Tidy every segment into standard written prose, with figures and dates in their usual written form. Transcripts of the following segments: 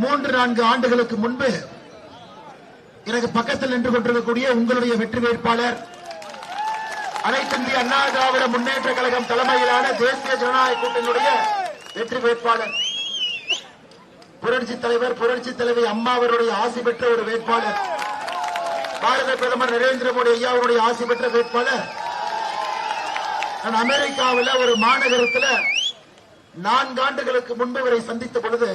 3-4 ஆண்டுகளுக்கு முன்பு எனக்கு பக்கத்தில் நின்று கொண்டிருக்கக்கூடிய உங்களுடைய வெற்றி வேட்பாளர் அனைத்து இந்திய அண்ணா திராவிட முன்னேற்ற கழகம் தலைமையிலான தேசிய ஜனநாயக கூட்டணியுடைய வெற்றி வேட்பாளர் புரட்சி தலைவர் புரட்சி தலைவி அம்மா அவருடைய ஆசி பெற்ற ஒரு வேட்பாளர், பாரத பிரதமர் நரேந்திர மோடி ஐயா அவருடைய ஆசி பெற்ற வேட்பாளர். நான் அமெரிக்காவில் ஒரு மாநகரத்தில் 4 ஆண்டுகளுக்கு முன்பு இவரை சந்தித்த பொழுது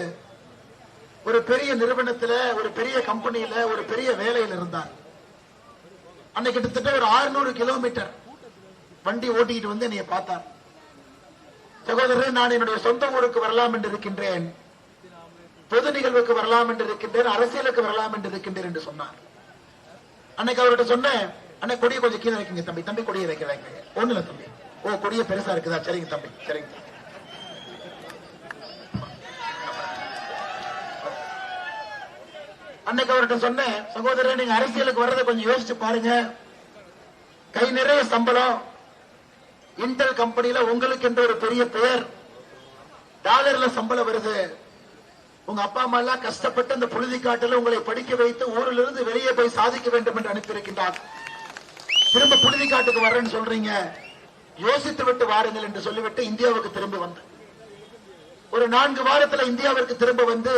ஒரு பெரிய நிறுவனத்தில் ஒரு பெரிய கம்பெனியில ஒரு பெரிய வேலையில் இருந்தார். அன்னைக்கு கிட்டத்தட்ட ஒரு 600 கிலோமீட்டர் வண்டி ஓட்டிக்கிட்டு வந்து என்னைய பார்த்தார். சகோதரர், நான் என்னுடைய சொந்த ஊருக்கு வரலாம் என்று இருக்கின்றேன், பொது நிகழ்வுக்கு வரலாம் என்று இருக்கின்றேன், அரசியலுக்கு வரலாம் என்று இருக்கின்றேன் என்று சொன்னார். அன்னைக்கு அவர்கிட்ட சொன்னேன், அன்னை கொடியை கொஞ்சம் கீழே வைக்கீங்க தம்பி, தம்பி கொடியை வைக்க ஒண்ணு இல்ல தம்பி. ஓ, கொடிய பெருசா இருக்குதா? சரிங்க தம்பி, சரிங்க. அன்னைக்கு அவர்கிட்ட சொன்னேன், சகோதரர் நீங்க அரசியலுக்கு வர்றதை கொஞ்சம் யோசிச்சு பாருங்க. கை நிறைய சம்பளம், இன்டெல் கம்பெனியில உங்களுக்கு என்ற ஒரு பெரிய பெயர், டாலர்ல சம்பளம் வருது. உங்க அப்பா அம்மா எல்லாம் கஷ்டப்பட்டு அந்த புழுதி காட்டில் உங்களை படிக்க வைத்து ஊரிலிருந்து வெளியே போய் சாதிக்க வேண்டும் என்று அனுப்பியிருக்கின்றார். திரும்ப புழுதி காட்டுக்கு வர்றேன்னு சொல்றீங்க, யோசித்து விட்டு வாருங்கள் என்று சொல்லிவிட்டு இந்தியாவுக்கு திரும்பி வந்து ஒரு 4 வாரத்தில் இந்தியாவிற்கு திரும்ப வந்து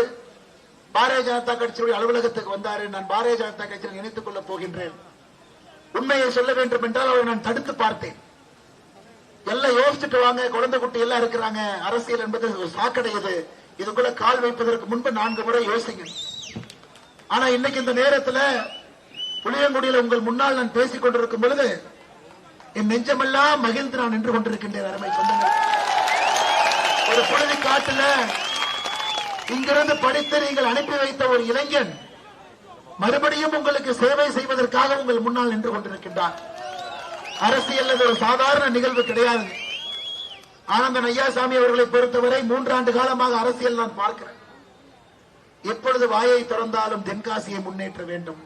பாரதிய ஜனதா கட்சியுடைய அலுவலகத்துக்கு வந்தாரு. நான் பாரதிய ஜனதா கட்சியில் இணைத்துக் கொள்ளப் போகின்றேன். உண்மையை சொல்ல வேண்டும் என்றால் அவரை நான் தடுத்து பார்த்தேன். எல்லாம் யோசிச்சுட்டு வாங்க, குழந்தை குட்டி எல்லாம் இருக்கிறாங்க, அரசியல் என்பது ஒரு சாக்கடை, இதுக்குள்ள கால் வைப்பதற்கு முன்பு 4 முறை யோசிங்க. ஆனா இன்னைக்கு இந்த நேரத்தில் புளியங்குடியில் உங்கள் முன்னால் நான் பேசிக் கொண்டிருக்கும் பொழுது என் நெஞ்சமெல்லாம் மகிழ்ந்து நான் நின்று கொண்டிருக்கின்றேன். அருமை சொந்தங்கள், ஒரு புழுதி காட்டுல இங்கிருந்து படித்து நீங்கள் அனுப்பி வைத்த ஒரு இளைஞன் மறுபடியும் உங்களுக்கு சேவை செய்வதற்காக உங்கள் முன்னால் நின்று கொண்டிருக்கின்றார். அரசியல் ஒரு சாதாரண நிகழ்வு கிடையாது. ஆனந்தன் ஐயாசாமி அவர்களை பொறுத்தவரை 3 ஆண்டு காலமாக அரசியல் நான் பார்க்கிறேன். எப்பொழுது வாயை திறந்தாலும் தென்காசியை முன்னேற்ற வேண்டும்,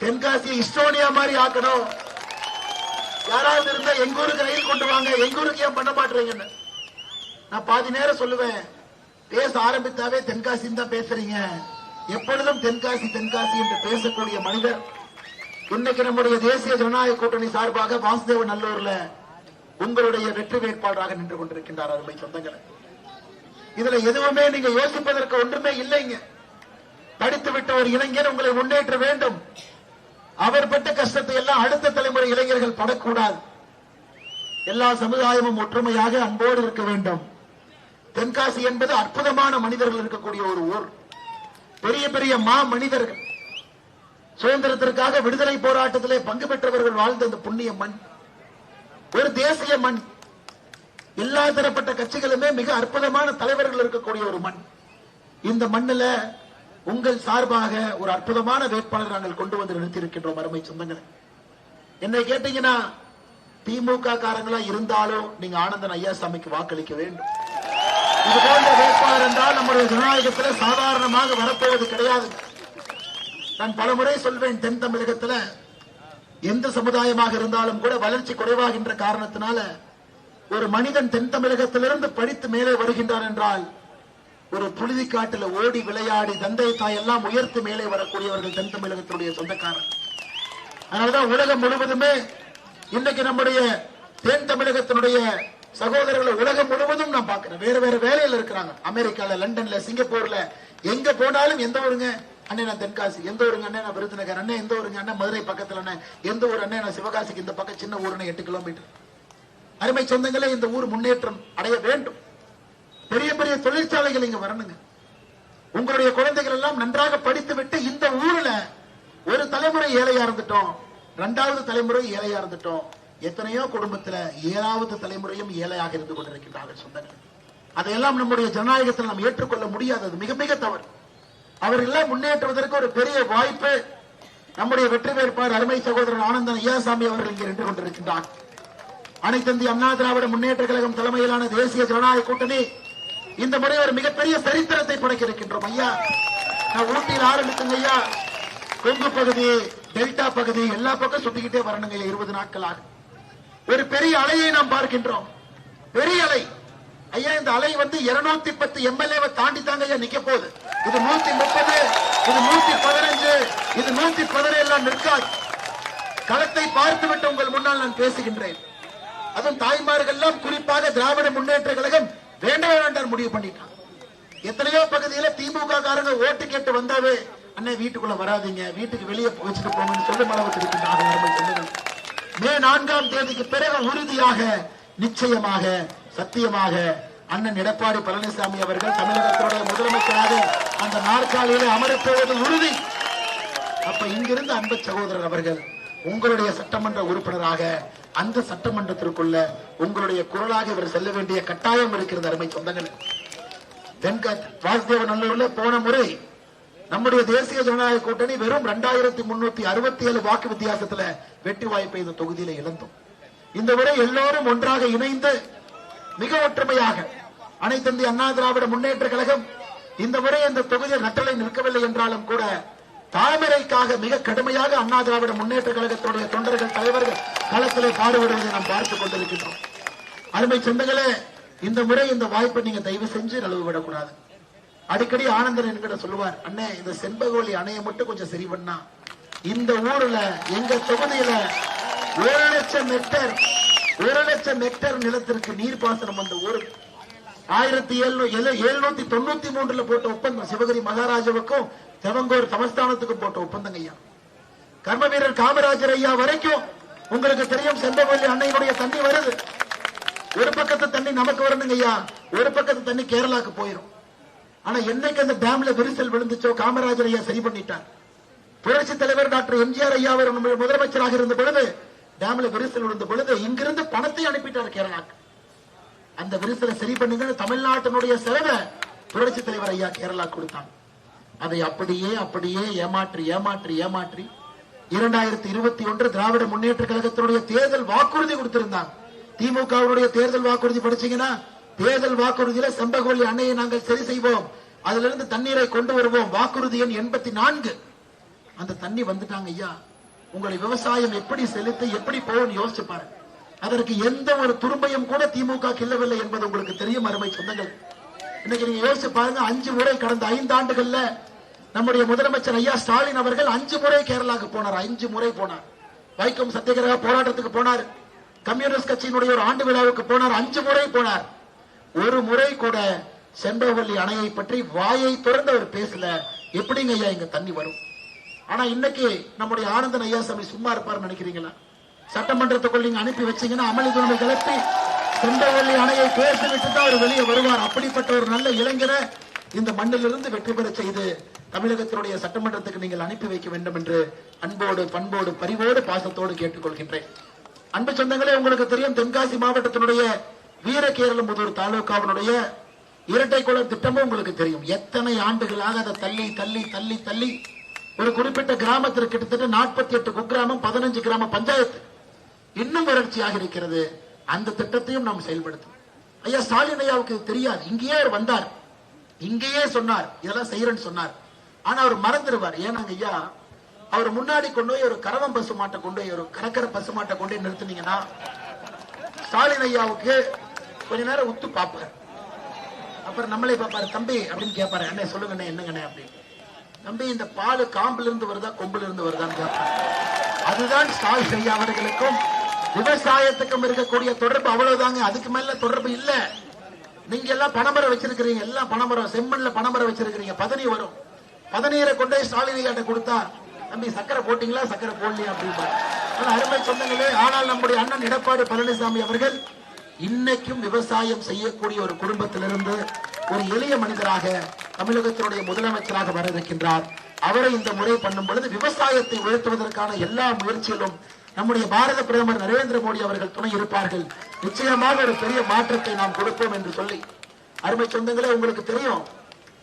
தென்காசியை இஸ்டோனியா மாதிரி ஆக்கணும். யாராவது இருந்தா எங்க ஊருக்கு ரயில் கொண்டு வாங்க, எங்க ஊருக்கு ஏன் பண்ண மாட்டீங்கன்னு நான் பாதி நேரம் சொல்லுவேன். பேச ஆரம்பித்தாவே தென்காசின்னு தான் பேசுறீங்க. எப்பொழுதும் தென்காசி தென்காசி என்று பேசக்கூடிய மனிதர் இன்னைக்கு நம்முடைய தேசிய ஜனநாயக கூட்டணி சார்பாக வாசுதேவ நல்லூர்ல உங்களுடைய வெற்றி வேட்பாளராக நின்று கொண்டிருக்கின்றார். அருமை சொந்தங்களை, இதுல எதுவுமே நீங்க யோசிப்பதற்கு ஒன்றுமே இல்லைங்க. படித்துவிட்ட ஒரு இளைஞர் உங்களை முன்னேற்ற வேண்டும். அவர் பட்ட கஷ்டத்தை எல்லாம் அடுத்த தலைமுறை இளைஞர்கள் படக்கூடாது. எல்லா சமுதாயமும் ஒற்றுமையாக அன்போடு இருக்க வேண்டும். தென்காசி என்பது அற்புதமான மனிதர்கள் இருக்கக்கூடிய ஒரு ஊர். பெரிய பெரிய மா மனிதர்கள், சுதந்திரத்திற்காக விடுதலை போராட்டத்திலே பங்கு பெற்றவர்கள் வாழ்ந்த அந்த புண்ணிய மண், ஒரு தேசிய மண். எல்லா தரப்பட்ட கட்சிகளுமே மிக அற்புதமான தலைவர்கள் இருக்கக்கூடிய ஒரு மண். இந்த மண்ணில் உங்கள் சார்பாக ஒரு அற்புதமான வேட்பாளர் நாங்கள் கொண்டு வந்து நிறுத்தியிருக்கின்றோம். அருமை சொந்தங்களை, என்னை கேட்டீங்கன்னா திமுக காரங்களா இருந்தாலும் நீங்க ஆனந்தன் ஐயாசாமிக்கு வாக்களிக்க வேண்டும். இது போன்ற வேட்பாளர் என்றால் நம்முடைய ஜனநாயகத்தில் சாதாரணமாக வரப்போவது கிடையாது. நான் பலமுறை சொல்வேன், தென் தமிழகத்தில் எந்த சமுதாயமாக இருந்தாலும் கூட வளர்ச்சி குறைவாகின்ற காரணத்தினால ஒரு மனிதன் தென் தமிழகத்திலிருந்து படித்து மேலே வருகின்றான் என்றால் ஒரு புழுதி காட்டில் ஓடி விளையாடி தந்தை தாய் எல்லாம் உயர்த்து மேலே வரக்கூடியவர்கள் தென் தமிழகத்தினுடைய சொந்தக்காரர். அதனாலதான் உலகம் முழுவதுமே இன்னைக்கு நம்முடைய தென் தமிழகத்தினுடைய சகோதரர்களை உலகம் முழுவதும் நான் பார்க்கிறேன். வேற வேற வேலையில இருக்கிறாங்க. அமெரிக்கால, லண்டன்ல, சிங்கப்பூர்ல, எங்க போனாலும் எந்த ஊருங்க அண்ணே நான் தென்காசி, எந்த ஊருங்க அண்ணே நான் விருதுநகர், அண்ணே எந்த ஊருங்க அண்ணே மதுரை பக்கத்துல, அண்ணே எந்த ஊர் அண்ணே நான் சிவகாசிக்கு இந்த பக்கம் சின்ன ஊருன்னு 8 கிலோமீட்டர். அருமை சொந்தங்களே, இந்த ஊர் முன்னேற்றம் அடைய வேண்டும். பெரிய பெரிய தொழிற்சாலைகள் இங்க வரணுங்க. உங்களுடைய குழந்தைகள் எல்லாம் நன்றாக படித்து விட்டு இந்த ஊர்ல ஒரு தலைமுறை ஏழையா இருந்துட்டோம், 2வது தலைமுறை ஏழையா இருந்துட்டோம். எத்தனையோ குடும்பத்துல 7வது தலைமுறையும் ஏழையாக இருந்து கொண்டிருக்கின்றார்கள் சொந்தங்கள். அதையெல்லாம் நம்முடைய ஜனநாயகத்தில் நாம் ஏற்றுக்கொள்ள முடியாதது, மிக மிக தவறு. அவர்களெல்லாம் முன்னேற்றுவதற்கு ஒரு பெரிய வாய்ப்பு நம்முடைய வெற்றி வேட்பாளர் அருமை சகோதரர் ஆனந்தன் ஐயாசாமி அவர்கள் இங்கே நின்று கொண்டிருக்கின்றார். அனைத்து இந்திய அண்ணா திராவிட முன்னேற்ற கழகம் தலைமையிலான தேசிய ஜனநாயக கூட்டணி இந்த முறை ஒரு மிகப்பெரிய சரித்திரத்தை படைக்க இருக்கின்றோம். ஐயா, நான் ஊட்டியில் ஆரம்பித்துங்க ஐயா, கொங்கு பகுதி, டெல்டா பகுதி எல்லா பக்கம் சுத்திக்கிட்டே வரணுங்க. 20 நாட்களாக ஒரு பெரிய அலையை நாம் பார்க்கின்றோம். பெரிய அலை ஐயா. இந்த அலை 210 எம்எல்ஏவை தாண்டி தாங்க ஐயா நிக்க போகுது. இது 130, இது 115, இது 117 எல்லாம் நிற்காது. களத்தை பார்த்துவிட்டு உங்கள் முன்னால் நான் பேசுகின்றேன். அதுவும் தாய்மார்கள் எல்லாம் குறிப்பாக திராவிட முன்னேற்ற கழகம் வேண்டாம் வேண்டாம் முடிவு பண்ணிட்டான். எத்தனையோ பகுதியில திமுக காரங்க ஓட்டு கேட்டு வந்தாவே அண்ணே வீட்டுக்குள்ள வராதீங்க, வீட்டுக்கு வெளியே வச்சுட்டு போங்கன்னு சொல்லும் அளவுக்கு இருக்கின்றார்கள். மே 4ஆம் தேதிக்கு பிறகு உறுதியாக, நிச்சயமாக, சத்தியமாக அண்ணன் எடப்பாடி பழனிசாமி அவர்கள் தமிழகத்தினுடைய முதலமைச்சராக அந்த நாற்காலியிலே அமரப்போவது உறுதி. அப்ப இங்கிருந்து அன்பு சகோதரர் அவர்கள் உங்களுடைய சட்டமன்ற உறுப்பினராக அந்த சட்டமன்றத்திற்குள்ள உங்களுடைய குரலாக இவர் செல்ல வேண்டிய கட்டாயம் இருக்கிறது. அருமை சொந்தங்கள், வாசுதேவ நல்லூர்ல போன முறை நம்முடைய தேசிய ஜனநாயக கூட்டணி வெறும் 2367 வாக்கு வித்தியாசத்துல வெற்றி வாய்ப்பை இந்த தொகுதியில இழந்தோம். இந்த முறை எல்லோரும் ஒன்றாக இணைந்து மிக ஒற்றுமையாக அனைத்து இந்திய அண்ணா திராவிட முன்னேற்ற கழகம் இந்த முறை இந்த தொகுதியில் நட்டலை நிற்கவில்லை என்றாலும் கூட தாமரைக்காக மிக கடுமையாக அண்ணா திராவிட முன்னேற்ற கழகத்துடைய தொண்டர்கள், தலைவர்கள் களத்திலே பாடுபடுவதை நாம் பார்த்துக் கொண்டிருக்கின்றோம். அருமை சொந்தங்களே, இந்த முறை இந்த வாய்ப்பை நீங்க தயவு செஞ்சு நழுவு விடக்கூடாது. அடிக்கடி ஆனந்தன் என்கிட்ட சொல்லுவார், அண்ணே இந்த செண்பகவல்லி அணையை மட்டும் கொஞ்சம் சரி பண்ணா இந்த ஊர்ல எங்க தொகுதியில 1,00,000 ஹெக்டேர் நிலத்திற்கு நீர்ப்பாசனம் அந்த ஊர் 1793 போட்ட ஒப்பந்தம். சிவகிரி மகாராஜாவுக்கும் தெவங்கூர் சமஸ்தானத்துக்கும் போட்ட ஒப்பந்தம் ஐயா. கர்ம வீரர் காமராஜர் ஐயா வரைக்கும் உங்களுக்கு தெரியும் செண்பகவல்லி அன்னையினுடைய தண்ணி வருது. ஒரு பக்கத்து தண்ணி நமக்கு வரணுங்க ஐயா, ஒரு பக்கத்து தண்ணி கேரளாக்கு போயிடும். ஆனா என்னைக்கு அந்த டேம்ல விரிசல் விழுந்துச்சோ காமராஜர் ஐயா சரி பண்ணிட்டார். புரட்சி தலைவர் டாக்டர் எம்ஜிஆர் ஐயா அவர் முதலமைச்சராக இருந்த பொழுது டேம்ல விரிசல் விழுந்த பொழுது இங்கிருந்து பணத்தை அனுப்பிட்டார் கேரளாக்கு. அந்த விரிசலை சரி பண்ணுங்க தமிழ்நாட்டினுடைய செலவை புரட்சி தலைவர் ஐயா கேரளா கொடுத்தாங்க. அதை அப்படியே ஏமாற்றி 2021 திராவிட முன்னேற்ற கழகத்தினுடைய தேர்தல் வாக்குறுதி கொடுத்திருந்தாங்க. திமுகவுடைய தேர்தல் வாக்குறுதி படிச்சீங்கன்னா தேர்தல் வாக்குறுதியில செண்பகவல்லி அணையை நாங்கள் சரி செய்வோம், அதுல இருந்து தண்ணீரை கொண்டு வருவோம், வாக்குறுதி எண் 84. அந்த தண்ணி வந்துட்டாங்க ஐயா. உங்களை விவசாயம் எப்படி செலுத்தி எப்படி போகும் யோசிச்சு பாருங்க. அதற்கு எந்த ஒரு துரும்பையும் கூட திமுக கிள்ளவில்லை என்பது உங்களுக்கு தெரியும். அருமை சொந்தங்கள், இன்னைக்கு நீங்க யோசிச்சு பாருங்க, 5 முறை கடந்த 5 ஆண்டுகள்ல நம்முடைய முதலமைச்சர் ஐயா ஸ்டாலின் அவர்கள் 5 முறை கேரளாக்கு போனார். 5 முறை போனார். வைக்கம் சத்தியகிரக போராட்டத்துக்கு போனார். கம்யூனிஸ்ட் கட்சியினுடைய ஒரு ஆண்டு விழாவுக்கு போனார். 5 முறை போனார். ஒரு முறை கூட செண்பகவல்லி அணையை பற்றி வாயை திறந்த ஒரு பேசல. எப்படிங்க ஐயா இங்க தண்ணி வரும்? ஆனா இன்னைக்கு நம்முடைய ஆனந்தன் ஐயா சாமி சும்மா இருப்பார் நினைக்கிறீங்களா? சட்டமன்றத்துக்குள் நீங்க அனுப்பி வச்சீங்கன்னா அமளி துணை கிளப்பி செண்பகவல்லி அணையை பேசிவிட்டு தான் அவர் வெளியே வருவார். அப்படிப்பட்ட ஒரு நல்ல இளைஞரை இந்த மண்ணிலிருந்து வெற்றி பெற செய்து தமிழகத்தினுடைய சட்டமன்றத்துக்கு நீங்கள் அனுப்பி வைக்க வேண்டும் என்று அன்போடு பண்போடு பரிவோடு பாசத்தோடு கேட்டுக்கொள்கின்றேன். அன்பு சொந்தங்களே, உங்களுக்கு தெரியும் தென்காசி மாவட்டத்தினுடைய வீரகேரளம்புதூர் தாலுகாவினுடைய இரட்டை குளம் திட்டமும் உங்களுக்கு தெரியும். எத்தனை ஆண்டுகளாக அதை தள்ளி ஒரு குறிப்பிட்ட கிராமத்திற்கு கிட்டத்தட்ட 48 குக்கிராமம் 15 கிராம பஞ்சாயத்து இன்னும் வறட்சியாக இருக்கிறது. அந்த திட்டத்தையும் நாம் செயல்படுத்தும். ஐயா ஸ்டாலின் ஐயாவுக்கு தெரியாது. இங்கேயே அவர் வந்தார், இங்கேயே சொன்னார் இதெல்லாம் செய்யறேன்னு சொன்னார். ஆனா அவர் மறந்துடுவார். ஏன்னாங்க ஐயா, அவர் முன்னாடி கொண்டு போய் ஒரு கரவம் பசு மாட்டை கொண்டு போய் ஒரு கரக்கர பசு மாட்டை கொண்டு போய் நிறுத்தினீங்கன்னா ஸ்டாலின் ஐயாவுக்கு கொஞ்ச நேரம் உத்து பார்ப்பார். அப்புறம் நம்மளே பார்ப்பாரு. தம்பி அப்படின்னு கேட்பாரு, அண்ணே சொல்லுங்கண்ணே என்னங்கண்ணே அப்படின்னு. தம்பி இந்த பால் காம்புல இருந்து வருதா கொம்புல இருந்து வருதான்னு கேட்பாரு. அதுதான் ஸ்டாலின் ஐயா அவர்களுக்கும் விவசாயத்துக்கும் இருக்கக்கூடிய தொடர்பு. அவ்வளவுதாங்க, அதுக்கு மேல தொடர்பு இல்ல. நீங்க எல்லாம் பனைமரம் வச்சிருக்கிறீங்க, எல்லாம் பனைமரம், செம்மண்ல பனைமரம் வச்சிருக்கிறீங்க. பதனி வரும், பதநீரை கொண்டே ஸ்டாலின் ஐயாட்ட கொடுத்தா தம்பி சக்கரை போட்டீங்களா சக்கரை போடலையா அப்படின்னு. அருமை சொந்தங்களே, ஆனால் நம்முடைய அண்ணன் எடப்பாடி பழனிசாமி அவர்கள் இன்னைக்கும் விவசாயம் செய்யக்கூடிய ஒரு குடும்பத்திலிருந்து ஒரு எளிய மனிதராக தமிழகத்தினுடைய முதலமைச்சராக வர இருக்கின்றார். அவரை இந்த முறை பண்ணும் பொழுது விவசாயத்தை உயர்த்துவதற்கான எல்லா முயற்சியிலும் நம்முடைய பாரத பிரதமர் நரேந்திர மோடி அவர்கள் துணை இருப்பார்கள். நிச்சயமாக ஒரு பெரிய மாற்றத்தை நாம் கொடுப்போம் என்று சொல்லி, அருமை சொந்தங்களே, உங்களுக்கு தெரியும்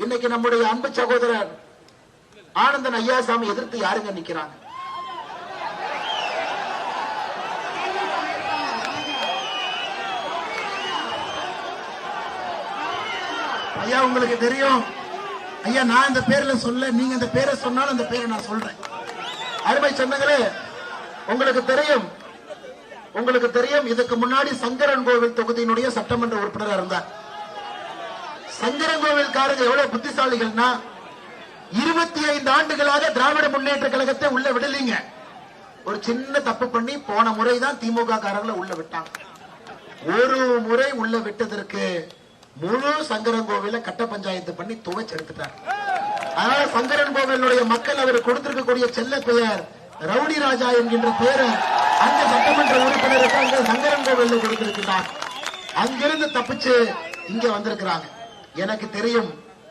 இன்னைக்கு நம்முடைய அன்பு சகோதரர் ஆனந்தன் ஐயாசாமி எதிர்த்து யாருங்க நிக்கிறாங்க? ஐயா உங்களுக்கு தெரியும் ஐயா, நான் இந்த பேர்ல சொல்ல, நீங்க இந்த பேரை சொன்னாலும் அந்த பேரை நான் சொல்றேன். அருமை சொந்தங்களே, உங்களுக்கு தெரியும் இதுக்கு முன்னாடி சங்கரன் கோவில் தொகுதியினுடைய சட்டமன்ற உறுப்பினராக இருந்தார். சங்கரன் கோவில்காரங்க எவ்வளவு புத்திசாலிகள்னா, 25 ஆண்டுகளாக திராவிட முன்னேற்ற கழகத்தை உள்ள விடலீங்க. ஒரு சின்ன தப்பு பண்ணி போன முறைதான் திமுக காரங்களை உள்ள விட்டாங்க. ஒரு முறை உள்ள விட்டதற்கு முழு சங்கரன்கோவில கட்ட பஞ்சாயத்து பண்ணி துவைச்சு எடுத்துட்டார். அதனால சங்கரன்கோவிலுடைய மக்கள் அவர் கொடுத்திருக்கக்கூடிய செல்ல பெயர் ரவுடி ராஜா என்கின்ற பெயரை அந்த சட்டமன்ற உறுப்பினருக்கு அங்க சங்கரன்கோவில கொடுத்திருக்கிறார். அங்கிருந்து தப்பிச்சு இங்க வந்திருக்கிறாங்க. எனக்கு தெரியும்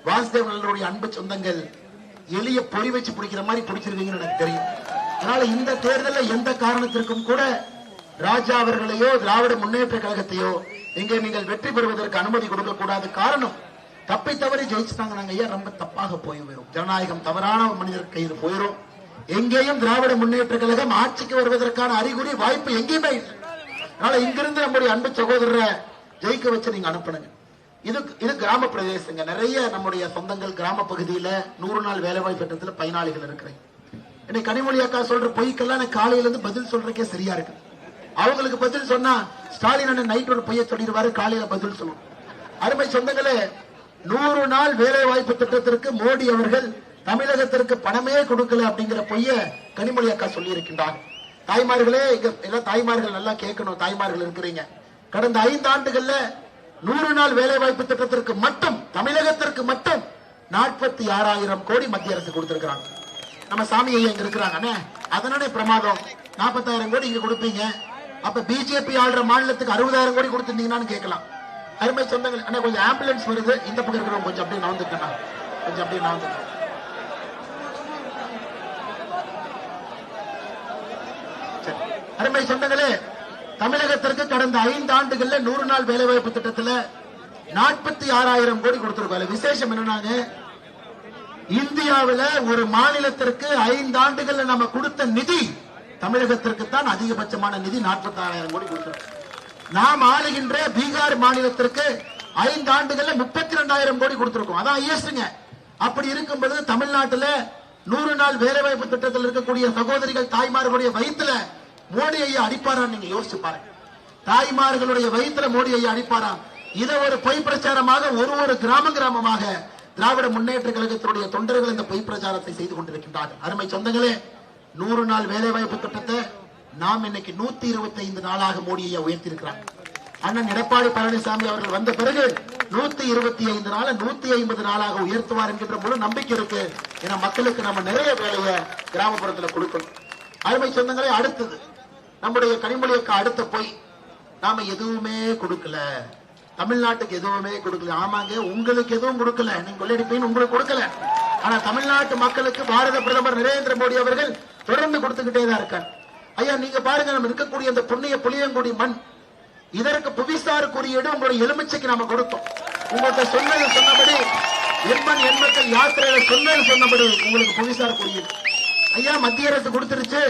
வாசுதேவனுடைய அன்பு சொந்தங்கள் எளிய பொறி வச்சு பிடிக்கிற மாதிரி பிடிச்சிருவீங்கன்னு எனக்கு தெரியும். அதனால இந்த தேர்தலில் எந்த காரணத்திற்கும் கூட ராஜா அவர்களையோ திராவிட முன்னேற்ற கழகத்தையோ இங்கே நீங்கள் வெற்றி பெறுவதற்கு அனுமதி கொடுக்க கூடாது. காரணம், தப்பி தவறி ஜெயிச்சுட்டாங்க. நாங்க ஏன் ரொம்ப தப்பாக போயிடும், ஜனநாயகம் தவறான மனிதர் கையில் போயிடும். எங்கேயும் திராவிட முன்னேற்ற கழகம் ஆட்சிக்கு வருவதற்கான அறிகுறி வாய்ப்பு எங்கேயுமே இல்லை. அதனால இங்கிருந்து நம்முடைய அன்பு சகோதரரை ஜெயிக்க வச்சு நீங்க அனுப்பணுங்க. இது கிராம பிரதேசங்க. நிறைய நம்முடைய சொந்தங்கள் கிராம பகுதியில 100 நாள் வேலைவாய்ப்பு திட்டத்தில் பயனாளிகள் இருக்கிறேன். இன்னைக்கு கனிமொழி அக்கா சொல்ற பொய்க்கெல்லாம் காலையில இருந்து பதில் சொல்றதுக்கே சரியா இருக்கு. அவங்களுக்கு பதில் சொன்னா ஸ்டாலின் அண்ணன் நைட் ஒரு பொய்ய சொல்லிடுவாரு, காலையில பதில் சொல்லும். அருமை சொந்தங்களே, 100 நாள் வேலை வாய்ப்பு திட்டத்திற்கு மோடி அவர்கள் தமிழகத்திற்கு பணமே கொடுக்கல அப்படிங்கிற பொய்ய கனிமொழி அக்கா சொல்லி இருக்கின்றார். தாய்மார்களே, எல்லாம் தாய்மார்கள் நல்லா கேட்கணும். தாய்மார்கள் இருக்கிறீங்க. கடந்த 5 ஆண்டுகள்ல 100 நாள் வேலை வாய்ப்பு திட்டத்திற்கு மட்டும் தமிழகத்திற்கு மட்டும் 46,000 கோடி மத்திய அரசு கொடுத்திருக்கிறாங்க. நம்ம சாமி ஐயா இங்க இருக்கிறாங்க, அதனால பிரமாதம். 40,000 கோடி இங்க கொடுப்பீங்க, அப்ப பிஜேபி ஆள்ற மாநிலத்துக்கு 60,000 கோடி கொடுத்திருந்தீங்கன்னு கேட்கலாம். அருமை சொந்தங்கள், அண்ணா கொஞ்சம் ஆம்புலன்ஸ் வருது, இந்த பக்கம் இருக்கிறவங்க கொஞ்சம் அப்படியே நவந்துக்கணும், கொஞ்சம் அப்படியே நவந்துக்கணும். அருமை சொந்தங்களே, தமிழகத்திற்கு கடந்த 5 ஆண்டுகள்ல 100 நாள் வேலைவாய்ப்பு திட்டத்தில் 46,000 கோடி கொடுத்திருக்காங்க. விசேஷம் என்னன்னாங்க, இந்தியாவில் ஒரு மாநிலத்திற்கு 5 ஆண்டுகள்ல நம்ம கொடுத்த நிதி தமிழகத்திற்கு தான் அதிகபட்சமான நிதி 46,000 கோடி கொடுத்திருக்கோம். நாம் ஆளுகின்ற பீகார் மாநிலத்திற்கு 5 ஆண்டுகள்ல 32,000 கோடி கொடுத்திருக்கோம். அதான் ஐஎஸ்ங்க. அப்படி இருக்கும்போது தமிழ்நாட்டில் 100 நாள் வேலைவாய்ப்பு திட்டத்தில் இருக்கக்கூடிய சகோதரிகள் தாய்மார்களுடைய வயிற்றுல மோடி ஐயா அடிப்பாரா? நீங்க யோசிச்சு பாருங்க. தாய்மார்களுடைய வயிற்றுல மோடி ஐயா அடிப்பாரா? இதை ஒரு பொய் பிரச்சாரமாக ஒரு கிராமமாக திராவிட முன்னேற்ற கழகத்தினுடைய தொண்டர்கள் இந்த பொய் பிரச்சாரத்தை செய்து கொண்டிருக்கின்றார்கள். அருமை சொந்தங்களே, 100 நாள் வேலைவாய்ப்பு திட்டத்தை நாம் இன்னைக்கு 125 நாளாக மோடி ஐயா உயர்த்தி இருக்கிறாங்க. அண்ணன் எடப்பாடி பழனிசாமி அவர்கள் வந்த பிறகு 125 நாள் 150 நாளாக உயர்த்துவார் என்கின்ற முழு நம்பிக்கை இருக்கு. ஏன்னா மக்களுக்கு நம்ம நிறைய வேலையை கிராமப்புறத்தில் கொடுக்கணும். அருமை சொந்தங்களே, அடுத்தது நம்முடைய கனிமொழிக்கு அடுத்த போய் நாம எதுவுமே கொடுக்கல, தமிழ்நாட்டுக்கு எதுவுமே கொடுக்கல. ஆமாங்க, உங்களுக்கு எதுவும் கொடுக்கல, நீங்க கொள்ளையடிப்பீங்க, உங்களுக்கு கொடுக்கல. ஆனா தமிழ்நாட்டு மக்களுக்கு பாரத பிரதமர் நரேந்திர மோடி அவர்கள் தொடர்ந்து கொடுத்துக்கிட்டே தான் இருக்கார். ஐயா நீங்க பாருங்க, நம்ம இருக்கக்கூடிய இந்த புண்ணிய புளியங்குடி மண், இதற்கு புவிசார் குறியீடு உங்களுடைய எலுமிச்சைக்கு நாம கொடுத்தோம். உங்கள்கிட்ட சொன்னபடி எண்மண் எண்மக்கள் யாத்திரையில சொன்னபடி உங்களுக்கு புவிசார் குறியீடு ஐயா மத்திய அரசு கொடுத்துருச்சு.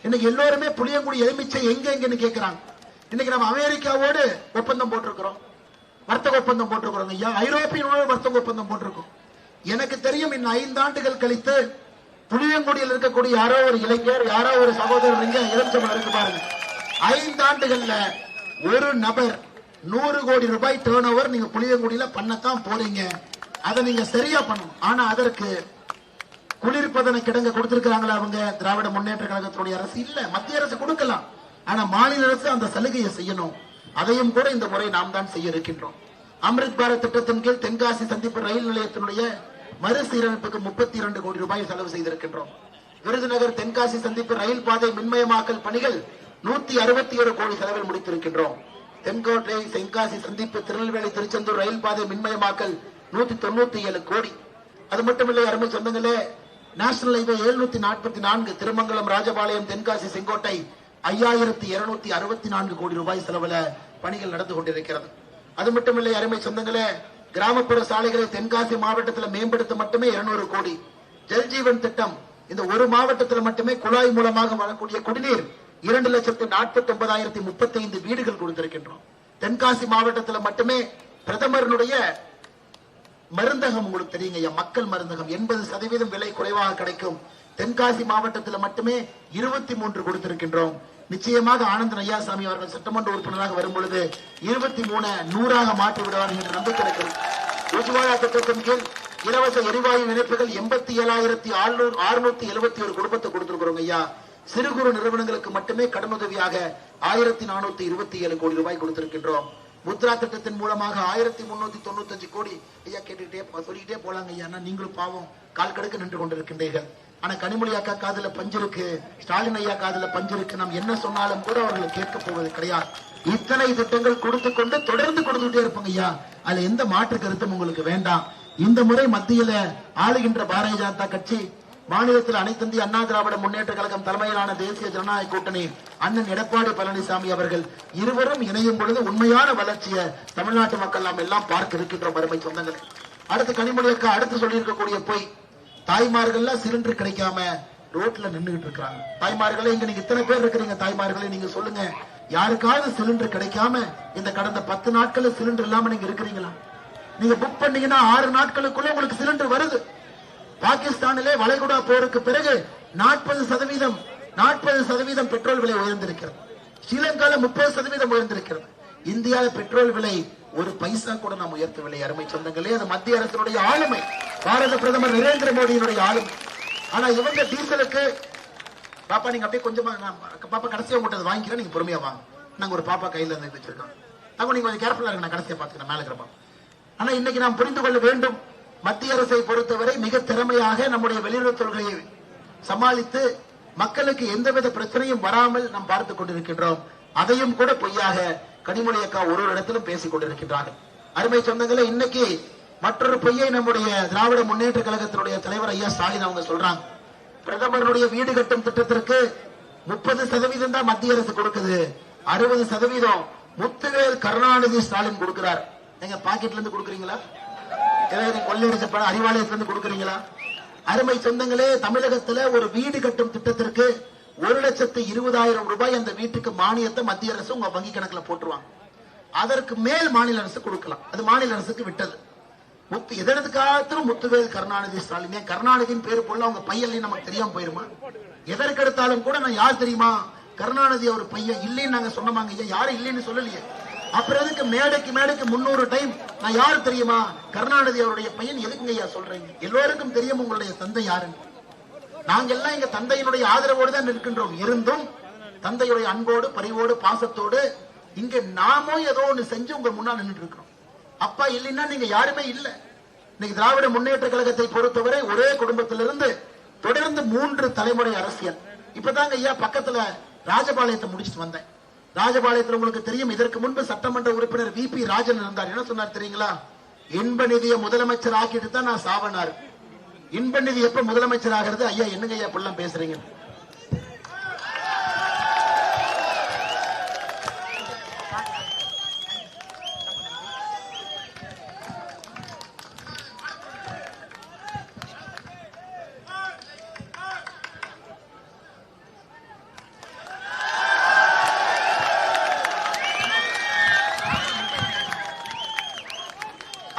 இன்னைக்கு எல்லோருமே புளியங்குடி எலுமிச்சை எங்கன்னு கேட்கிறாங்க. இன்னைக்கு நம்ம அமெரிக்காவோடு ஒப்பந்தம் போட்டிருக்கிறோம், வர்த்தக ஒப்பந்தம் போட்டிருக்கிறோம் ஐயா. ஐரோப்பிய வர்த்தக ஒப்பந்தம் போட்டிருக்கோம். எனக்கு தெரியும், இன்னும் 5 ஆண்டுகள் கழித்து புளியங்குடியில் இருக்கக்கூடிய யாரோ ஒரு இளைஞர், யாரோ ஒரு சகோதரர் இங்க இளஞ்சம் இருக்கு பாருங்க, 5 ஆண்டுகள்ல ஒரு நபர் 100 கோடி ரூபாய் டர்ன் ஓவர் நீங்க புளியங்குடியில பண்ணத்தான் போறீங்க. அதை நீங்க சரியா பண்ணணும். ஆனா அதற்கு குளிர்பதன கிடங்க கொடுத்திருக்கிறாங்களா அவங்க திராவிட முன்னேற்ற கழகத்தினுடைய அரசு? இல்ல, மத்திய அரசு கொடுக்கலாம். ஆனா மாநில அரசு அந்த சலுகையை செய்யணும். அதையும் கூட இந்த முறை நாம் தான் செய்ய இருக்கின்றோம். அம்ரித் பாரத் திட்டத்தின் கீழ் தென்காசி சந்திப்பு ரயில் நிலையத்தினுடைய மறுசீரமைப்புக்கு 32 கோடி ரூபாய் செலவு செய்திருக்கின்றோம். விருதுநகர் தென்காசி சந்திப்பு ரயில் பாதை மின்மயமாக்கல் பணிகள் 161 கோடி செலவில் முடித்திருக்கின்றோம். தென்கோட்டை தென்காசி சந்திப்பு திருநெல்வேலி திருச்செந்தூர் ரயில் பாதை மின்மயமாக்கல் 197 கோடி. அது மட்டுமில்லை அருமை சொந்தங்களே, நேஷனல் ஹைவே 744 திருமங்கலம் ராஜபாளையம் தென்காசி செங்கோட்டை 5264 கோடி ரூபாய் செலவுல பணிகள் நடந்து கொண்டிருக்கிறது. அது மட்டுமில்லை அருமை சொந்தங்களே, கிராமப்புற சாலைகளை தென்காசி மாவட்டத்தில் மேம்படுத்த மட்டுமே 200 கோடி. ஜல்ஜீவன் திட்டம், இந்த ஒரு மாவட்டத்தில் மட்டுமே குழாய் மூலமாக வரக்கூடிய குடிநீர் 2,49,035 வீடுகள் கொடுத்திருக்கின்றோம். தென்காசி மாவட்டத்தில் மட்டுமே பிரதமருடைய மருந்தகம், உங்களுக்கு தெரியுங்க, மக்கள் மருந்தகம் 80% விலை குறைவாக கிடைக்கும். தென்காசி மாவட்டத்தில் மட்டுமே 23 கொடுத்திருக்கின்றோம். நிச்சயமாக ஆனந்த் ஐயாசாமி அவர்கள் சட்டமன்ற உறுப்பினராக வரும் பொழுது 23 100ஆக மாற்றி விடுவார் என்ற நம்பிக்கை இருக்கிறது. உஜ்வாலா திட்டத்தின் கீழ் இலவச எரிவாயு இணைப்புகள் 87,671 குடும்பத்தை கொடுத்திருக்கிறோம் ஐயா. சிறு குறு நிறுவனங்களுக்கு மட்டுமே கடனுதவியாக 1427 கோடி ரூபாய் கொடுத்திருக்கின்றோம். முத்ரா திட்டத்தின் மூலமாக 1395 கோடி ஐயா கேட்டுக்கிட்டே சொல்லிக்கிட்டே போலாங்க ஐயா. நீங்களும் பாவம் கால் கடுக்க நின்று கொண்டிருக்கின்றீர்கள். ஆனா கனிமொழி அக்கா காதுல பஞ்சு இருக்கு, ஸ்டாலின் ஐயா காதுல பஞ்சு இருக்கு. நாம் என்ன சொன்னாலும் கூட அவர்கள் கேட்க போவது கிடையாது. இத்தனை திட்டங்கள் கொடுத்து கொண்டு தொடர்ந்து கொடுத்துட்டே இருப்பாங்க ஐயா. அதுல எந்த மாற்று கருத்தும் உங்களுக்கு வேண்டாம். இந்த முறை மத்தியில ஆளுகின்ற பாரதிய ஜனதா கட்சி, மாநிலத்தில் அனைத்து இந்திய அண்ணா திராவிட முன்னேற்ற கழகம் தலைமையிலான தேசிய ஜனநாயக கூட்டணி, அண்ணன் எடப்பாடி பழனிசாமி அவர்கள் இருவரும் இணையும் பொழுது உண்மையான வளர்ச்சியை தமிழ்நாட்டு மக்கள் நாம் எல்லாம் பார்க்க இருக்கின்றோம். அருமை சொந்தங்களே, அடுத்து கனிமொழி அக்கா அடுத்து சொல்லி இருக்கக்கூடிய போய் தாய்மார்கள் சிலிண்டர் கிடைக்காம ரோட்ல நின்றுகிட்டு இருக்காங்க. தாய்மார்களே, இங்க நீங்க இத்தனை பேர் இருக்கிறீங்க. தாய்மார்களே, நீங்க சொல்லுங்க, யாருக்காவது சிலிண்டர் கிடைக்காம இந்த கடந்த 10 நாட்கள் சிலிண்டர் இல்லாம நீங்க இருக்கிறீங்களா? நீங்க புக் பண்ணீங்கன்னா 6 நாட்களுக்குள்ள உங்களுக்கு சிலிண்டர் வருது. பாகிஸ்தானிலே வளைகுடா போருக்கு பிறகு 40% பெட்ரோல் விலை உயர்ந்திருக்கிறது. ஸ்ரீலங்கால 30% உயர்ந்திருக்கிறது. இந்தியாவில் பெட்ரோல் விலை ஒரு பைசா கூட நாம் உயர்த்தவில்லை. அருமை சொந்தங்களே, அது மத்திய அரசினுடைய ஆளுமை, பாரத பிரதமர் நரேந்திர மோடியினுடைய ஆளுமை. ஆனா இவங்க டீசலுக்கு பாப்பா நீங்க அப்படியே கொஞ்சமா பாப்பா கடைசியா உங்கள்கிட்ட வாங்கிக்கிறேன், நீங்க பொறுமையா வாங்க. நாங்க ஒரு பாப்பா கையில இருந்து வச்சிருக்கோம், அவங்க நீங்க கொஞ்சம் கேர்ஃபுல்லா இருக்கு. நான் கடைசியா பாத்துக்கிறேன் மேல இருக்கிற பாப்பா. ஆனா இன்னைக்கு நாம் புரிந்து கொள்ள வேண்டும், மத்திய அரசை பொறுத்தவரை மிக திறமையாக நம்முடைய வெளியுறவு கொள்கையை சமாளித்து மக்களுக்கு எந்தவித பிரச்சனையும் வராமல் நாம் பார்த்துக் கொண்டிருக்கின்றோம். அதையும் கூட பொய்யாக கனிமொழி அக்கா ஒரு இடத்திலும் பேசிக் கொண்டிருக்கின்றார்கள். அருமை சொந்தங்களே, இன்னைக்கு மற்றொரு பொய்யை நம்முடைய திராவிட முன்னேற்ற கழகத்தினுடைய தலைவர் ஐயா ஸ்டாலின் அவங்க சொல்றாங்க. பிரதமருடைய வீடு கட்டும் திட்டத்திற்கு 30% தான் மத்திய அரசு கொடுக்குது, 60% முத்துவேல் கருணாநிதி ஸ்டாலின் கொடுக்கிறார். எங்க பாக்கெட்ல இருந்து கொடுக்குறீங்களா? கொள்ளையடிச்ச பணம் அறிவாலயத்துல இருந்து கொடுக்குறீங்களா? அருமை சொந்தங்களே, தமிழகத்துல ஒரு வீடு கட்டும் திட்டத்திற்கு 1,20,000 ரூபாய் அந்த வீட்டுக்கு மானியத்தை மத்திய அரசு உங்க வங்கி கணக்குல போட்டுருவாங்க. அதற்கு மேல் மாநில அரசு கொடுக்கலாம், அது மாநில அரசுக்கு விட்டது. எதற்காத்திலும் முத்துவேல் கருணாநிதி ஸ்டாலின், கருணாநிதியின் பேரு போல அவங்க பையன் நமக்கு தெரியாம போயிருமா? எதற்கெடுத்தாலும் கூட நான் யார் தெரியுமா, கருணாநிதி அவர் பையன் இல்லைன்னு நாங்க சொன்னமாங்க ஐயா, யாரும் இல்லைன்னு சொல்லலையே. அப்புறம் எதுக்கு மேடைக்கு 300 டைம் நான் யாரு தெரியுமா, கருணாநிதி அவருடைய பையன் எதுக்குங்க ஐயா சொல்றீங்க? எல்லோருக்கும் தெரியும் உங்களுடைய தந்தை யாருன்னு. நாங்க எல்லாம் எங்க தந்தையினுடைய ஆதரவோடு தான் இருக்கின்றோம். இருந்தும் தந்தையுடைய அன்போடு பரிவோடு பாசத்தோடு இங்க நாமும் ஏதோ ஒண்ணு செஞ்சு உங்க முன்னாள் நின்றுட்டு இருக்கிறோம். அப்பா இல்லைன்னா நீங்க யாருமே இல்ல. இன்னைக்கு திராவிட முன்னேற்ற கழகத்தை பொறுத்தவரை ஒரே குடும்பத்திலிருந்து தொடர்ந்து 3 தலைமுறை அரசியல். இப்பதாங்க ஐயா பக்கத்துல ராஜபாளையத்தை முடிச்சுட்டு வந்தேன். ராஜபாளையத்தில் உங்களுக்கு தெரியும், இதற்கு முன்பு சட்டமன்ற உறுப்பினர் VP ராஜன் இருந்தார். என்ன சொன்னார் தெரியுங்களா? இன்ப நிதியை முதலமைச்சர் ஆக்கிட்டு தான் நான் சாவனார். இன்ப நிதி எப்ப முதலமைச்சர் ஆகிறது? ஐயா என்னங்க ஐயா இப்பெல்லாம் பேசுறீங்க?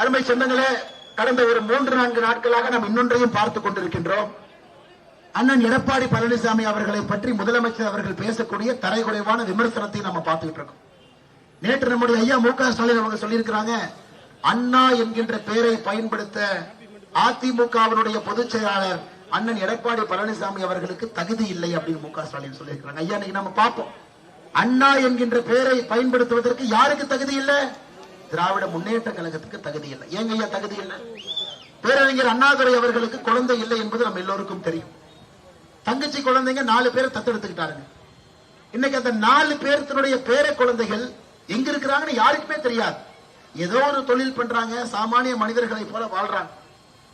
அருமை சொந்தங்களே, கடந்த ஒரு 3-4 நாட்களாக நாம் இன்னொன்றையும் பார்த்துக் கொண்டிருக்கின்றோம். அண்ணன் எடப்பாடி பழனிசாமி அவர்களை பற்றி முதலமைச்சர் அவர்கள் பேசக்கூடிய தரைக்குறைவான விமர்சனத்தை நம்ம பார்த்துக்கிட்டு இருக்கோம். நேற்று நம்முடைய ஐயா MK ஸ்டாலின் அவங்க சொல்லியிருக்கிறாங்க, அண்ணா என்கின்ற பெயரை பயன்படுத்த அதிமுகவினுடைய பொதுச் செயலாளர் அண்ணன் எடப்பாடி பழனிசாமி அவர்களுக்கு தகுதி இல்லை அப்படின்னு MK ஸ்டாலின் சொல்லியிருக்கிறாங்க. ஐயா இன்னைக்கு நம்ம பார்ப்போம், அண்ணா என்கின்ற பெயரை பயன்படுத்துவதற்கு யாருக்கு தகுதி இல்லை? திராவிட முன்னேற்ற கழகத்துக்கு தகுதி இல்லை. ஏங்க ஐயா தகுதி இல்லை? பேரறிஞர் அண்ணாதுரை அவர்களுக்கு குழந்தை இல்லை என்பது நம்ம எல்லோருக்கும் தெரியும். தங்கச்சி குழந்தைங்க 4 பேரை தத்தெடுத்துக்கிட்டாருங்க. இன்னைக்கு அந்த 4 பேருடைய பேர குழந்தைகள் எங்க இருக்கிறாங்கன்னு யாருக்குமே தெரியாது. ஏதோ ஒரு தொழில் பண்றாங்க, சாமானிய மனிதர்களை போல வாழ்றாங்க.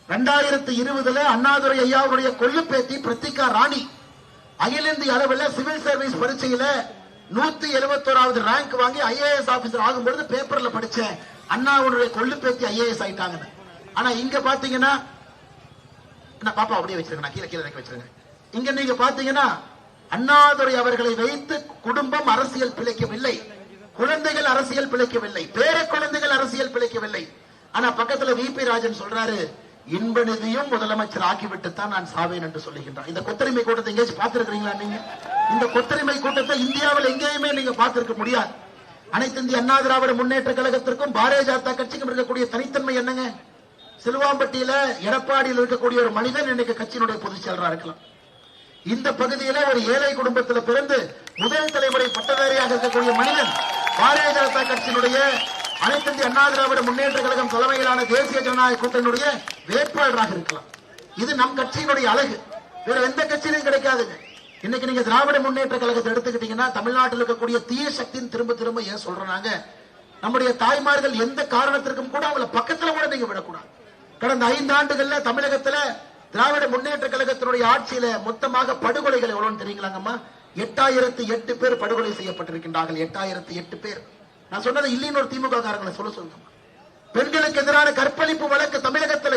2020 அண்ணாதுரை ஐயாவுடைய கொள்ளுப்பேத்தி பிரத்திகா ராணி அகில இந்திய அளவில் சிவில் சர்வீஸ் பரீட்சையில 171வது ரேங்க் வாங்கி IAS ஆபீசர் ஆகும்போது பேப்பர்ல படிச்சேன், அண்ணாவுடைய கொள்ளுப்பேத்தி IAS ஆயிட்டாங்க. ஆனா இங்க பாத்தீங்கன்னா பாப்பா அப்படியே வச்சிருங்க, கீழே வச்சிருங்க. இங்க நீங்க பாத்தீங்கன்னா அண்ணாதுரை அவர்களை வைத்து குடும்பம் அரசியல் பிழைக்கவில்லை, குழந்தைகள் அரசியல் பிழைக்கவில்லை, பேர குழந்தைகள் அரசியல் பிழைக்கவில்லை. ஆனா பக்கத்துல VP ராஜன் சொல்றாரு, இன்ப நிதியும் முதலமைச்சர் ஆக்கிவிட்டு தான் நான் சாவேன் என்று சொல்லுகின்றார். இந்த கொத்தரிமை கூட்டத்தை எங்கேயாச்சும் பார்த்திருக்கிறீங்களா நீங்க? இந்த கொத்தரிமை கூட்டத்தை இந்தியாவில் எங்கேயுமே நீங்க பார்த்திருக்க முடியாது. அனைத்து இந்திய அண்ணா திராவிட முன்னேற்ற கழகத்திற்கும் பாரதிய ஜனதா கட்சிக்கும் இருக்கக்கூடிய தனித்தன்மை என்னங்க? சிலுவாம்பட்டியில எடப்பாடியில் இருக்கக்கூடிய ஒரு மனிதன் இன்னைக்கு கட்சியினுடைய பொதுச் செயலராக இருக்கலாம். இந்த பகுதியில ஒரு ஏழை குடும்பத்தில் பிறந்து முதல் தலைமுறை பட்டதாரியாக இருக்கக்கூடிய மனிதன் பாரதிய ஜனதா கட்சியினுடைய அனைத்து இந்திய அண்ணா திராவிட முன்னேற்ற கழகம் தலைமையிலான தேசிய ஜனநாயக கூட்டணியுடைய வேட்பாளராக இருக்கலாம். இது நம் கட்சியினுடைய அழகு. வேற எந்த கட்சியிலும் கிடைக்காதுங்க. இன்னைக்கு நீங்க திராவிட முன்னேற்ற கழகத்தை எடுத்துக்கிட்டீங்கன்னா தமிழ்நாட்டில் இருக்கக்கூடிய தீய சக்தியின் திரும்ப திரும்ப ஏன் சொல்றாங்க, நம்முடைய தாய்மார்கள் எந்த காரணத்திற்கும் கூட அவங்கள பக்கத்துல கூட நீங்க விடக்கூடாது. கடந்த 5 ஆண்டுகள்ல தமிழகத்துல திராவிட முன்னேற்ற கழகத்தினுடைய ஆட்சியில மொத்தமாக படுகொலைகள் எவ்வளவு தெரியுங்களாங்கம்மா? 8008 பேர் படுகொலை செய்யப்பட்டிருக்கின்றார்கள். 8008 பேர். நான் சொன்னது இல்லைன்னு ஒரு திமுக காரங்களை சொல்லுங்க. பெண்களுக்கு எதிரான கற்பழிப்பு வழக்கு தமிழகத்தில்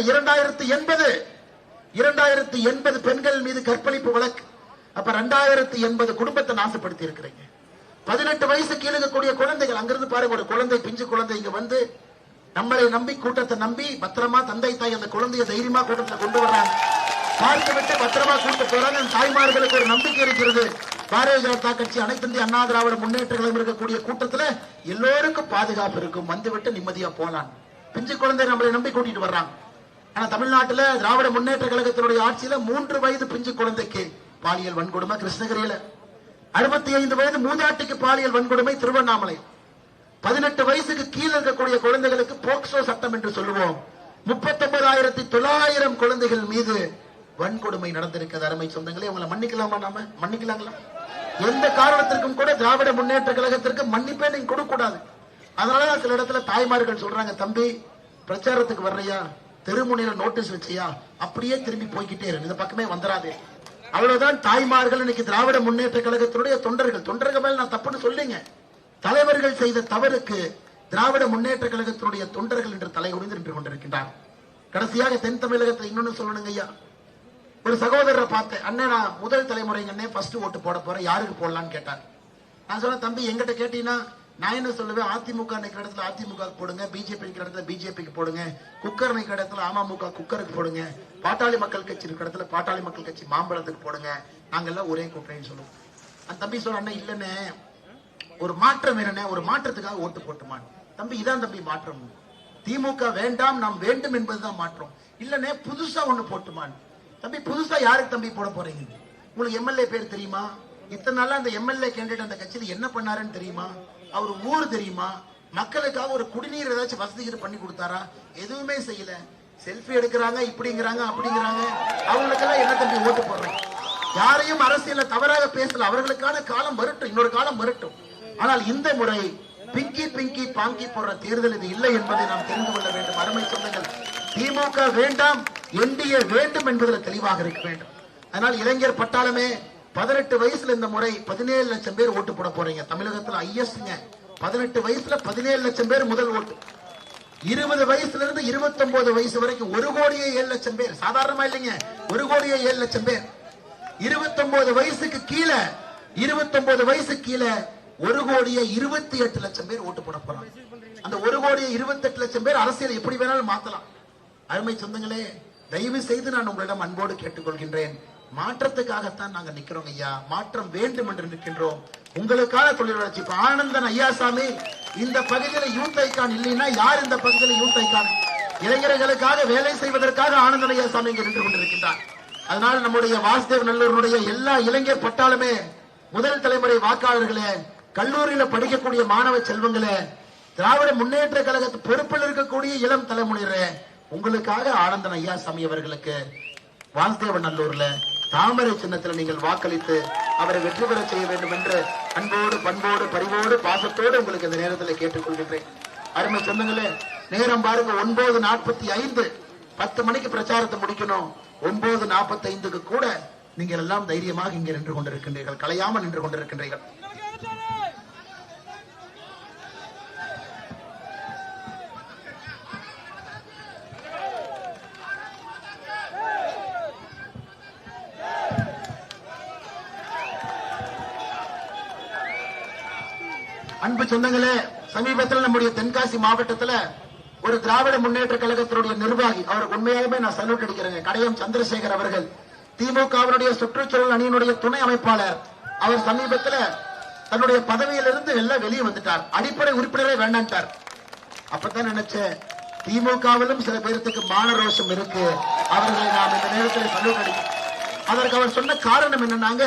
2080 பெண்கள் மீது கற்பழிப்பு வழக்கு. அப்ப 2080 குடும்பத்தை நாசப்படுத்தி இருக்கிறீங்க. 18 வயசு கீழே இருக்கக்கூடிய குழந்தைகள், அங்கிருந்து பாருங்க, ஒரு குழந்தை, பிஞ்சு குழந்தை இங்க வந்து நம்மளை நம்பி, கூட்டத்தை நம்பி பத்திரமா தந்தை தாய் அந்த குழந்தைய தைரியமா கூட்டத்தில் கொண்டு வர்றாங்க. பார்த்து விட்டு பத்திரமா கூட்டு போறாங்க. தாய்மார்களுக்கு ஒரு நம்பிக்கை இருக்கிறது. பாரதிய ஜனதா கட்சி, அனைத்து இந்திய அண்ணா திராவிட முன்னேற்ற கழகம் இருக்கக்கூடிய கூட்டத்துல எல்லோருக்கும் பாதுகாப்பு இருக்கும், வந்து விட்டு நிம்மதியா போலாம். பிஞ்சு குழந்தை நம்மளை நம்பி கூட்டிட்டு வர்றாங்க. ஆனா தமிழ்நாட்டில் திராவிட முன்னேற்ற கழகத்தினுடைய ஆட்சியில 3 வயது பிஞ்சு குழந்தைக்கு பாலியல் வன்கொடுமை கிருஷ்ணகிரியில, 65 வயது மூதாட்டிக்கு பாலியல் வன்கொடுமை திருவண்ணாமலை, 18 வயசுக்கு கீழே இருக்கக்கூடிய குழந்தைகளுக்கு போக்சோ சட்டம் என்று சொல்லுவோம் 39,900 குழந்தைகள் மீது வன்கொடுமை நடந்திருக்கிறது. அருமை சொந்தங்களே, உங்களை மன்னிக்கலாமா? நாம மன்னிக்கலாங்களா? எந்த காரணத்திற்கும் கூட திராவிட முன்னேற்ற கழகத்திற்கு மன்னிப்பே நீங்க கொடுக்க கூடாது. அதனால சில இடத்துல தாய்மார்கள் சொல்றாங்க, தம்பி பிரச்சாரத்துக்கு வர்றியா, தெருமுனையில நோட்டீஸ் வச்சியா, அப்படியே திரும்பி போய்கிட்டே இருக்கு, இந்த பக்கமே வந்துடாதே. அவ்வளவுதான் தாய்மார்கள். இன்னைக்கு திராவிட முன்னேற்ற கழகத்தினுடைய தொண்டர்கள் மேல நான் தப்புன்னு சொல்லுங்க. தலைவர்கள் செய்த தவறுக்கு திராவிட முன்னேற்ற கழகத்தினுடைய தொண்டர்கள் என்று தலைகுனிந்து நின்று கொண்டிருக்கின்றார். கடைசியாக தென் தமிழகத்தில் இன்னொன்னு சொல்லணுங்க ஐயா, ஒரு சகோதரரை பார்த்தேன். அண்ணன், நான் முதல் தலைமுறைங்க அண்ணே, ஃபர்ஸ்ட் ஓட்டு போட போறேன், யாருக்கு போடலான்னு கேட்டார். நான் சொன்னேன், தம்பி எங்கிட்ட கேட்டீங்கன்னா நான் என்ன சொல்லுவேன், அதிமுக நிக்கிற இடத்துல அதிமுக போடுங்க, பிஜேபி நிக்கிற இடத்துல பிஜேபிக்கு போடுங்க, குக்கர் நிக்கிற இடத்துல அமமுக குக்கருக்கு போடுங்க, பாட்டாளி மக்கள் கட்சி இருக்கிற இடத்துல பாட்டாளி மக்கள் கட்சி மாம்பழத்துக்கு போடுங்க, நாங்கெல்லாம் ஒரே கூட்டணின்னு சொல்லுவோம். அந்த தம்பி சொல்ற, அண்ணன் இல்லன்னு ஒரு மாற்றம் வேணுனே, ஒரு மாற்றத்துக்காக ஓட்டு போட்டுமான். தம்பி இதான் தம்பி மாற்றம், திமுக வேண்டாம் நாம் வேண்டும் என்பதுதான் மாற்றம். இல்லனே புதுசா ஒண்ணு போட்டுமான். தம்பி புதுசா யாருக்கு தம்பி போட போறீங்க? உங்களுக்கு எம்எல்ஏ பேர் தெரியுமா? இத்தனை நாளா அந்த எம்எல்ஏ கேண்டிடேட் அந்த கட்சியில என்ன பண்ணாருன்னு தெரியுமா? அவர் ஊர் தெரியுமா? மக்களுக்காக ஒரு குடிநீர் ஏதாச்சும் வசதிகள் பண்ணி கொடுத்தாரா? எதுவுமே செய்யல. செல்ஃபி எடுக்கிறாங்க, இப்படிங்கிறாங்க அப்படிங்கிறாங்க. அவங்களுக்கெல்லாம் என்ன தம்பி ஓட்டு போடுறேன்? யாரையும் அரசியல தவறாக பேசல, அவர்களுக்கான காலம் வரட்டும், இன்னொரு காலம் வரட்டும். ஆனால் இந்த முறை பிங்கி பாங்கி போடுற தேர்தல் இது இல்லை என்பதை நாம் தெரிந்து கொள்ள வேண்டும். அருமை சொந்தங்கள், திமுக வேண்டாம், என்டிஏ வேண்டும் என்பதில் தெளிவாக இருக்க வேண்டும். அதனால் இளைஞர் பட்டாளமே, 18 வயசுல இந்த முறை 17 லட்சம் பேர் ஓட்டு போட போறீங்க. தமிழகத்தில் ஐஎஸ்ங்க 18 வயசுல 17 லட்சம் பேர் முதல் ஓட்டு. 20 வயசுல இருந்து 29 வயசு வரைக்கும் 1,07,00,000 பேர். சாதாரணமா இல்லைங்க, 1,07,00,000 பேர். 29 வயசுக்கு கீழே 1,28,00,000 பேர் ஓட்டு போட போறாங்க. அந்த 1,28,00,000 பேர் அரசியல் எப்படி வேணாலும் மாத்தலாம். அருமை சொந்தங்களே, தயவு செய்து நான் உங்களிடம் அன்போடு கேட்டுக்கொள்கின்றேன், மாற்றத்துக்காகத்தான் நாங்க நிக்கிறோம் ஐயா, மாற்றம் வேண்டும் என்று நிற்கின்றோம். உங்களுக்கான தொழில் வளர்ச்சி. இப்ப ஆனந்தன் ஐயாசாமி இந்த பகுதியில் யூத் ஐகான் இல்லைன்னா யார் இந்த பகுதியில் யூத் ஐகான்? இளைஞர்களுக்காக வேலை செய்வதற்காக ஆனந்தன் ஐயாசாமி இங்கு நின்று கொண்டிருக்கின்றார். அதனால நம்முடைய வாசுதேவ் நல்லூருடைய எல்லா இளைஞர் பட்டாலுமே, முதல் தலைமுறை வாக்காளர்களே, கல்லூரியில படிக்கக்கூடிய மாணவ செல்வங்களே, திராவிட முன்னேற்ற கழகத்து பொறுப்பில் இருக்கக்கூடிய இளம் தலைமுறையரே, உங்களுக்காக ஆனந்தன் ஐயாசாமி அவர்களுக்கு வாசுதேவ நல்லூர்ல தாமரை சின்னத்தில் நீங்கள் வாக்களித்து அவரை வெற்றி பெற செய்ய வேண்டும் என்று அன்போடு பண்போடு பரிவோடு பாசத்தோடு உங்களுக்கு இந்த நேரத்தில் கேட்டுக்கொள்கின்றேன். அருமை சொந்தங்களே, நேரம் பாருங்க 9:45. 10 மணிக்கு பிரச்சாரத்தை முடிக்கணும். 9:45க்கு கூட நீங்கள் எல்லாம் தைரியமாக இங்கே நின்று கொண்டிருக்கின்றீர்கள், கலையாமல் நின்று கொண்டிருக்கின்றீர்கள். அன்பு சொந்தங்களே, சமீபத்தில் நம்முடைய தென்காசி மாவட்டத்தில் ஒரு திராவிட முன்னேற்ற கழகத்தினுடைய நிர்வாகி, அவருக்கு உண்மையாலுமே நான் சல்யூட் அடிக்கிறேன், கடையம் சந்திரசேகர் அவர்கள், திமுகவினுடைய சுற்றுச்சூழல் அணியினுடைய துணை அமைப்பாளர், அவர் சமீபத்தில் தன்னுடைய பதவியிலிருந்து எல்லாம் வெளியே வந்துட்டார். அடிப்படை உறுப்பினரே வேண்டான்ட்டார். அப்பதான் நினைச்சேன், திமுகவிலும் சில பேருக்கு மானரோஷம் இருக்கு. அவர்களை நாம் இந்த நேரத்தில் சல்யூட் அடிக்கிறோம். அதற்கு அவர் சொன்ன காரணம் என்னன்னாங்க,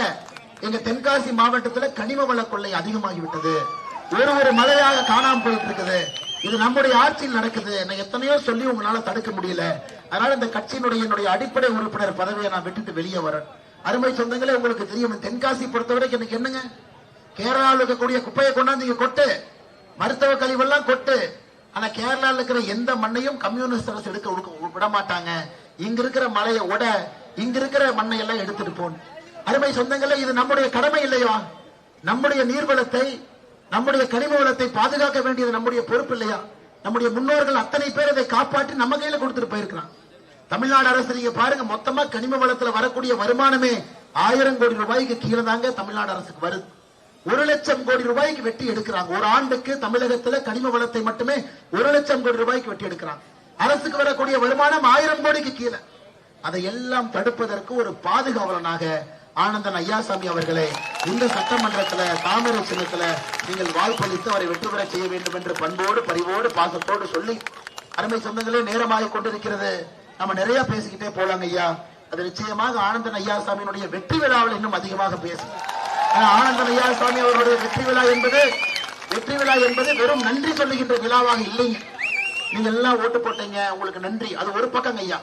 எங்க தென்காசி மாவட்டத்தில் கனிம வள கொள்ளை அதிகமாகிவிட்டது, ஒரு மழையாக காணாம போயிட்டு இருக்குது, இது நம்முடைய ஆட்சியில் நடக்குது, நான் எத்தனையோ சொல்லி உங்களால தடுக்க முடியல, அதனால இந்த கட்சியினுடைய அடிப்படை உறுப்பினர் பதவியை நான் விட்டுட்டு வெளியே வரேன். அருமை சொந்தங்களே, உங்களுக்கு தெரியும் தென்காசி பொறுத்தவரைக்கும் எனக்கு என்னங்க, கேரளாவில் இருக்கக்கூடிய குப்பையை கொண்டாந்து இங்க கொட்டு, மருத்துவ கழிவெல்லாம் கொட்டு, ஆனா கேரளாவில் இருக்கிற எந்த மண்ணையும் கம்யூனிஸ்ட் அரசு எடுக்க விட மாட்டாங்க. இங்க இருக்கிற மலையை உட, இங்க இருக்கிற மண்ணை எல்லாம் எடுத்துட்டு போன். அருமை சொந்தங்களே, இது நம்முடைய கடமை இல்லையா? நம்முடைய நீர்வளத்தை, நம்முடைய கனிம வளத்தை பாதுகாக்க வேண்டியது நம்முடைய பொறுப்பு இல்லையா? நம்முடைய முன்னோர்கள் அத்தனை பேர் அதை காப்பாற்றி நம்ம கையில கொடுத்துட்டு போயிருக்கிறான். தமிழ்நாடு அரசு நீங்க பாருங்க, மொத்தமா கனிம வளத்துல வரக்கூடிய வருமானமே 1000 கோடி ரூபாய்க்கு கீழே தாங்க தமிழ்நாடு அரசுக்கு வருது. 1 லட்சம் கோடி ரூபாய்க்கு வெட்டி எடுக்கிறாங்க. ஒரு ஆண்டுக்கு தமிழகத்துல கனிம வளத்தை மட்டுமே 1 லட்சம் கோடி ரூபாய்க்கு வெட்டி எடுக்கிறாங்க. அரசுக்கு வரக்கூடிய வருமானம் 1000 கோடிக்கு கீழே. அதை எல்லாம் தடுப்பதற்கு ஒரு பாதுகாவலனாக ஆனந்தன் ஐயாசாமி அவர்களை இந்த சட்டமன்றத்தில் தாமரை சின்னத்துல நீங்கள் வாய்ப்பளித்து அவரை வெற்றி பெற செய்ய வேண்டும் என்று பண்போடு பரிவோடு பாசத்தோடு சொல்லி, அருமை சொந்தங்களே, நேரமாக கொண்டிருக்கிறது. நம்ம நிறைய பேசிக்கிட்டே போலாங்க ஐயா. அது நிச்சயமாக ஆனந்தன் ஐயாசாமியினுடைய வெற்றி விழாவில் இன்னும் அதிகமாக பேசும். ஆனந்தன் ஐயாசாமி அவருடைய வெற்றி விழா என்பது வெறும் நன்றி சொல்லுகின்ற விழாவாக இல்லைங்க. நீங்க எல்லாம் ஓட்டு போட்டீங்க, உங்களுக்கு நன்றி, அது ஒரு பக்கம் ஐயா.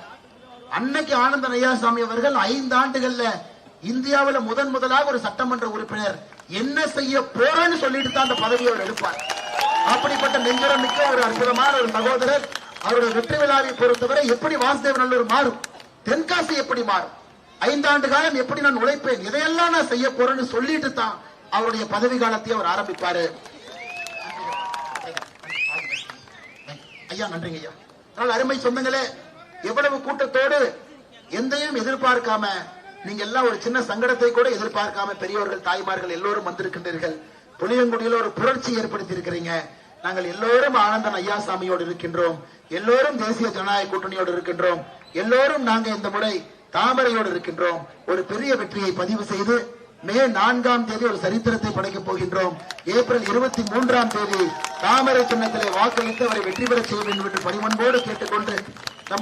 அன்னைக்கு ஆனந்தன் ஐயாசாமி அவர்கள் 5 ஆண்டுகள்ல இந்தியாவில் முதலாக ஒரு சட்டமன்ற உறுப்பினர் என்ன செய்ய போறேன்னு சொல்லிட்டு தான் அந்த பதவியை அவர் எடுப்பார். அப்படிப்பட்ட நெஞ்சரம் மிக்க ஒரு அற்புதமான ஒரு சகோதரர். அவருடைய வெற்றி விழாவை பொறுத்தவரை எப்படி வாசுதேவநல்லூர் மாறும், தென்காசி எப்படி மாறும், 5 ஆண்டு காலம் எப்படி நான் உழைப்பேன், இதையெல்லாம் நான் செய்ய போறேன்னு சொல்லிட்டு தான் அவருடைய பதவி காலத்தை அவர் ஆரம்பிப்பாரு. ஐயா நன்றிங்க ஐயா. அதனால் அருமை சொந்தங்களே, எவ்வளவு கூட்டத்தோடு எந்தையும் எதிர்பார்க்காம, நீங்க எல்லாம் ஒரு சின்ன சங்கடத்தை கூட எதிர்பார்க்காம பெரியவர்கள் தாய்மார்கள் எல்லோரும் வந்திருக்கின்றீர்கள். புளியங்குடியில் ஒரு புரட்சி ஏற்படுத்தி இருக்கிறீங்க. நாங்கள் எல்லோரும் ஆனந்தன் ஐயாசாமியோடு இருக்கின்றோம், எல்லோரும் தேசிய ஜனநாயக கூட்டணியோடு இருக்கின்றோம், எல்லோரும் நாங்க இந்த முறை தாமரையோடு இருக்கின்றோம். ஒரு பெரிய வெற்றியை பதிவு செய்து மே 4ஆம் தேதி ஒரு சரித்திரத்தை படைக்கப் போகின்றோம். ஏப்ரல் 23ஆம் தேதி தாமரை சின்னத்திலே வாக்களித்து அவரை வெற்றி பெற செய்ய வேண்டும் என்று பணிவன்போடு கேட்டுக்கொண்டு